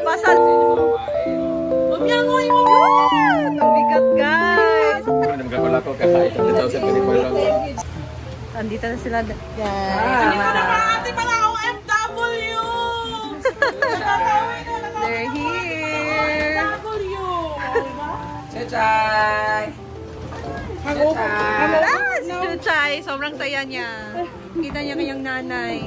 Pasal. Mabyangoy mo. Ang bigat, guys. Magkakala ko kahit 100,000 kanipal lang. Andito na sila. Andito na mga ate mga OFW. They're here. OFW. Chachay! Si Chuchay. Sobrang saya niya. Kita niya kanyang nanay.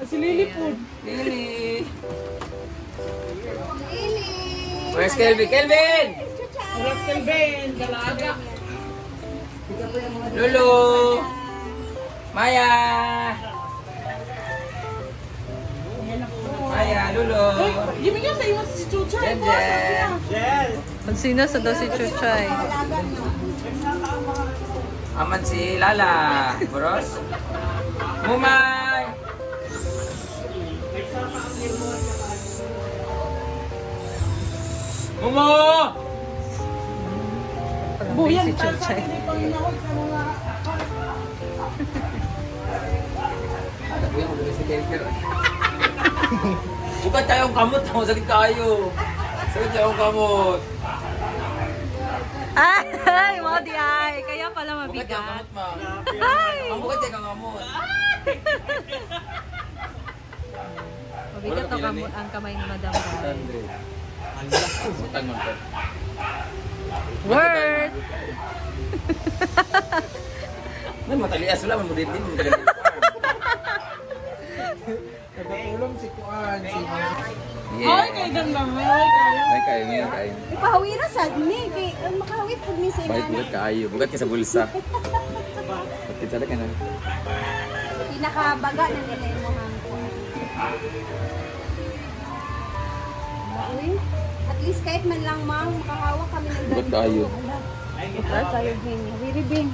Si Lily po. Lily! Where's Kelvin? Kelvin! Where's Kelvin? Dalaga. Lulu! Maya! Maya, Lulu! Yung mga sa iyo si Chuchay. Pansina sa daw si Chuchay. Aman si Lala. Boros? Mumay! Mumo! Buyang si Chuchay. Bukan tayong kamot. Sakit kayo. Sakit tayong kamot. Ay, mo di ay. Kaya pala Bukan mabigat. tayong kamot, ma'am. Ay! Bukan tayong kamot. Mabigat to ang kamay ni Madam. Utang mo to. Word! Man, matalias wala. Mamudin din. Nagpatulong si Kuan, si Hoy, kayo dyan lang. Hoy, kayo. Ay, kayo ngayon, kayo. Ipahawi na sad ni kay makahawit pud ni sa Bait, bugat inana. kaayo. Bugat ka sa bulsa. Bakit talaga ka na? Pinakabaga na nila yung mga Uy, at least kahit man lang mang makahawak kami ng Bugat kaayo. Bugat tayo din. Very big.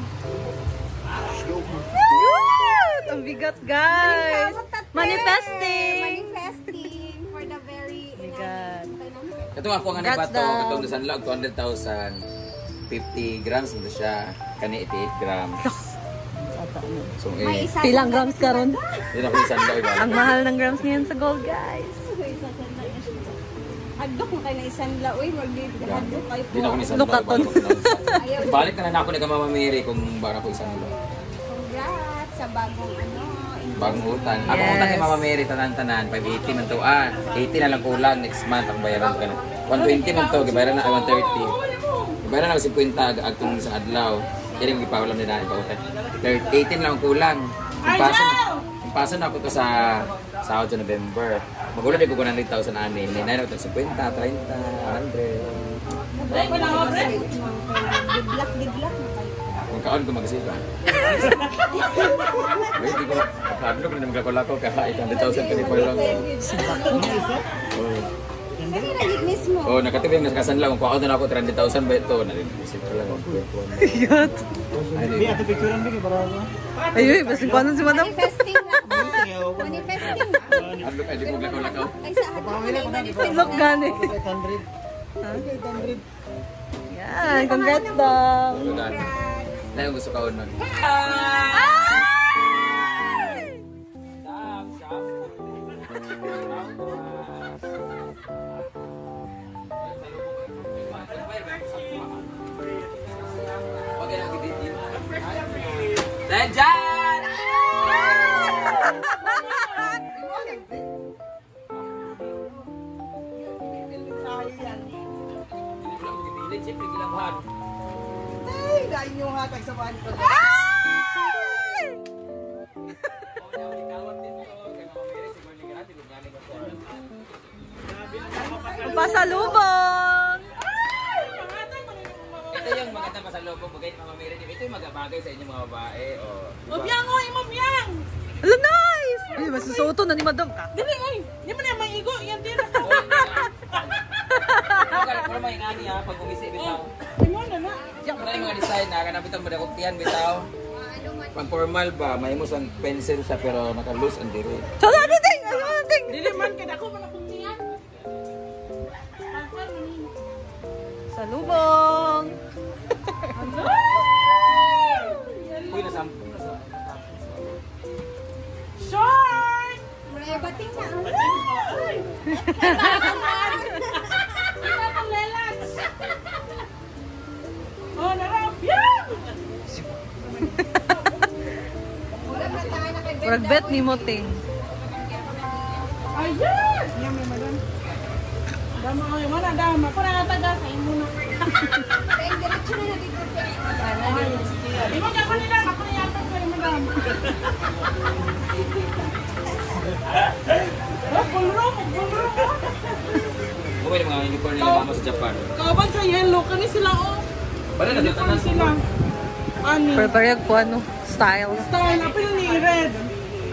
Ang bigat, guys! Manifesting! Manifesting for the very Bigat. Ito ako nga Congrats ni Bato. daw. Katong doon lag 200,000. 50 grams mo siya. Kani 88 grams. So, May isa Pilang grams ka ron? yun ako isang daw iba. Ang mahal ng grams ngayon sa gold, guys. Hadlok mo kayo na isang laoy, mag-hadlok kayo Hindi na ako po. ni isang Look at daw. Ayaw. Balik na na ako ni Mama Mary kung baka ko isang daw. Congrats sa bagong Bagong utang. Ako Yes. utang kay Mama Mary tanan-tanan. 580 man to. 80 na lang kulang next month ang bayaran ko. 120 man to. Gibayaran na 130. Gibayaran na ako 50 agtong sa adlaw. Kaya yung ipawalam nila ipautang. 18 lang ang kulang. Ang paso na ako to sa sahod sa November. Magulat ko 100,000 anin. Ninay na ako 50, 30, 100. Good luck na kayo. Kung kaon ko magsipa. Wait, di ko nakadlok na magkakulako kahit 100,000 ka ni lang. Kani nagig mismo. Oh, nakatibig na kasan lang. Kung ako na ako 30,000 ba ito? Narin-isip ko lang. Bigat. Bi, ato picturean bi para ano? Ayun, basta paano si Madam? Manifesting na. Manifesting na. Adlok ay di ko lakaw-lakaw. Ay sa hadlok na manifest. Look, gani. 800. Ha? 800. Yan, congrats daw. Na yung gusto kaon nun. Legend! Siyempre gilabahan. Ay, dahil yung hatag sa bahan ko. Pasalubong! Ito yung magandang pasalubong bagay ni Mama Mary. Ito yung magabagay sa inyong mga babae. Mabiyang, oy, mabiyang. Hello, nice! Ay, masusuto na ni Madam. Dili, oy. Di mo na may igo. Yan din ako. Pero may ingani ha, pag umisi bitaw. Di mo na na. Wala yung mga design na kanabitang madakoktihan bitaw. Pang formal ba, may mo sang pencil siya pero naka-loose ang diri. So, ano ding? Ano ding? Dili man, kada ko man akong niyan. Salubong! Uy, nasampo. Short! Oh, narap yan! Murag bet ni mo, ting. Ayan! Yan, may madam. Dama ko yung mana, dama. Kung nakataga, sa imo na. Diretso na dito. Di mo ka nila, ako na yata sa iyo, madam. Pulro. Okay yung mga uniform nila mama sa Japan. Kaban sa yellow, kani sila oh. Bala na dito na Sila. Ani. Pero parehag po ano, style. Style, apil ni red.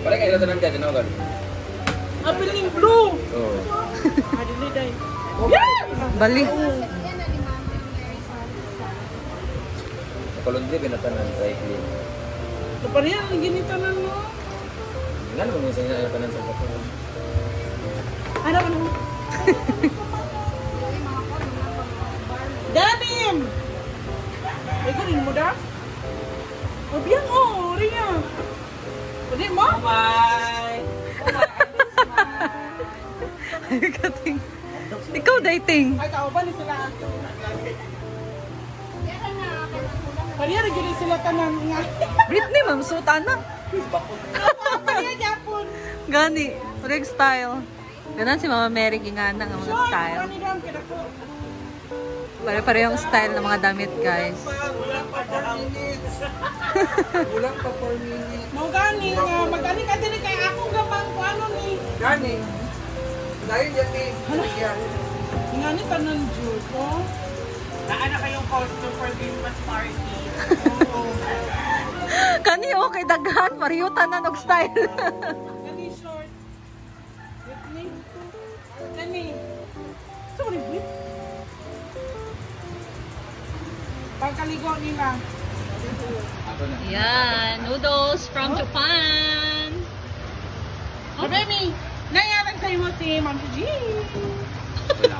Bala kayo dito lang dyan, ano ba? Apil ni blue. Oo. Adili day. Yeah! Bali. Kolondri, pinatanan, dry clean. Kaparihan, ang ginitanan mo. Nga naman yung sa'yo na tanan sa Japan. Ano ba naman? Danim! Ay, ganin mo da? O, biyan o, ringa. Pwede mo? Bye! Kating. Ikaw dating. Ay, tao ba ni sila? Parihan, gini sila tanan nga. Britney, ma'am, suta na. Parihan, yapon. Gani, parehag style. Ganon si Mama Mary gingana ng mga style. Pare-parehong style ng mga damit, guys. Kulang pa 4 minutes. Kulang pa 4 minutes. Mau gani nga, mag-ani ka din kay akong gabang ko ano ni. Gani. Dahil yan eh. Yan. Ngani tanan jud ko. Naana kayong costume for Christmas party. Kani okay daghan, mariyutan na og style. Gani short. Gani. Gani. Sorry, wait. Pagkaligo nila. Ako na. Yan, noodles from Japan. Oh, baby! Nangyarang sa'yo mo si Ma'am G. Wala.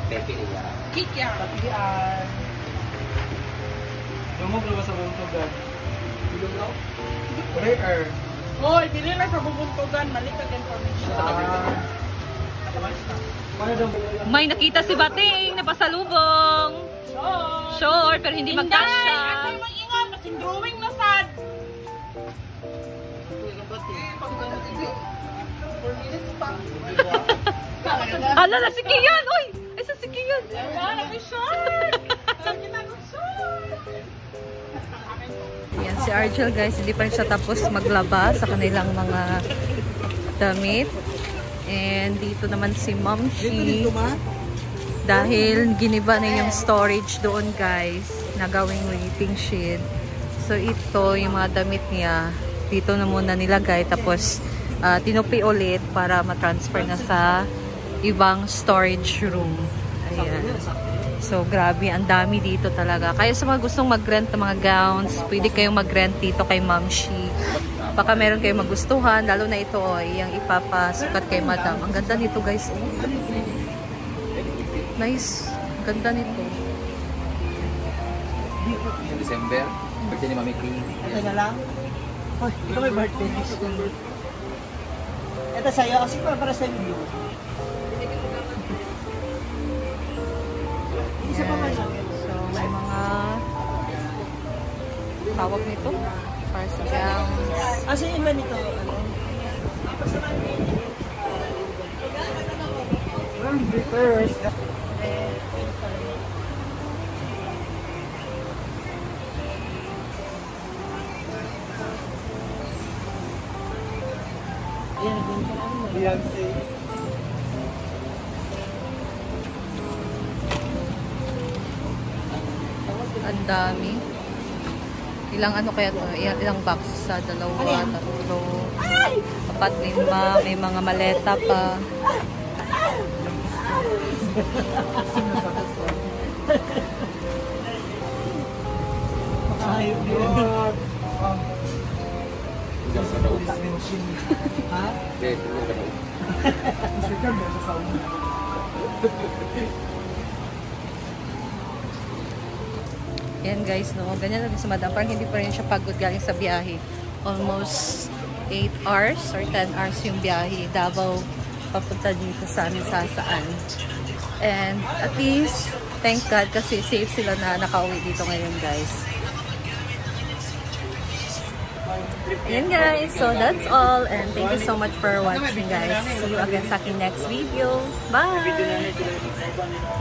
Pepe niya. Kikya. Yan. Lumog na ba sa buntugan? Rare. Hoy, pili lang sa bubuntugan. Mali ka information. Paano daw? May nakita si Bating na pasalubong. Sure, pero hindi Inday! magkasya. Asay mag-ingat. Kasing drawing na sad. 4 minutes pa. Ala na si Kian! Uy! Ay, sa si Kian! Wala, may short. Kita ko short. Yan, si Argel, guys, hindi pa rin siya tapos maglaba sa kanilang mga damit. And dito naman si Ma'am Shi. Dahil giniba na yung storage doon, guys, na gawing waiting shed. So ito, yung mga damit niya, dito na muna nilagay. Tapos tinupi ulit para matransfer na sa ibang storage room. Ayan. So grabe, ang dami dito talaga. Kaya sa mga gustong mag-rent ng mga gowns, pwede kayong mag-rent dito kay Ma'am Shi. Baka meron kayong magustuhan, lalo na ito, yung ipapasukat kay Madam. Ang ganda nito, guys. Nice. Ganda nito. December. Birthday ni Mami Queen. Ito na lang. Hoy, ito may birthday. Ito sa'yo, kasi para sa video. Isa pa nga. So, may mga tawag nito. Para sa gowns. Asa yun ba nito? First. Beyonce. Ang dami. Ilang ano kaya to? Ilang box sa dalawa, tatlo, apat, lima. May mga maleta pa. Ayun yun. Ha? Okay, tulog ka na. Second mo sa sauna. Yan guys, no? Ganyan lang din sa Madam. Parang hindi pa rin siya pagod galing sa biyahe. Almost 8 hours or 10 hours yung biyahe. Davao papunta dito sa amin saan. And at least, thank God kasi safe sila na nakauwi dito ngayon, guys. Ayan guys, so that's all and thank you so much for watching guys. See you again sa aking next video. Bye!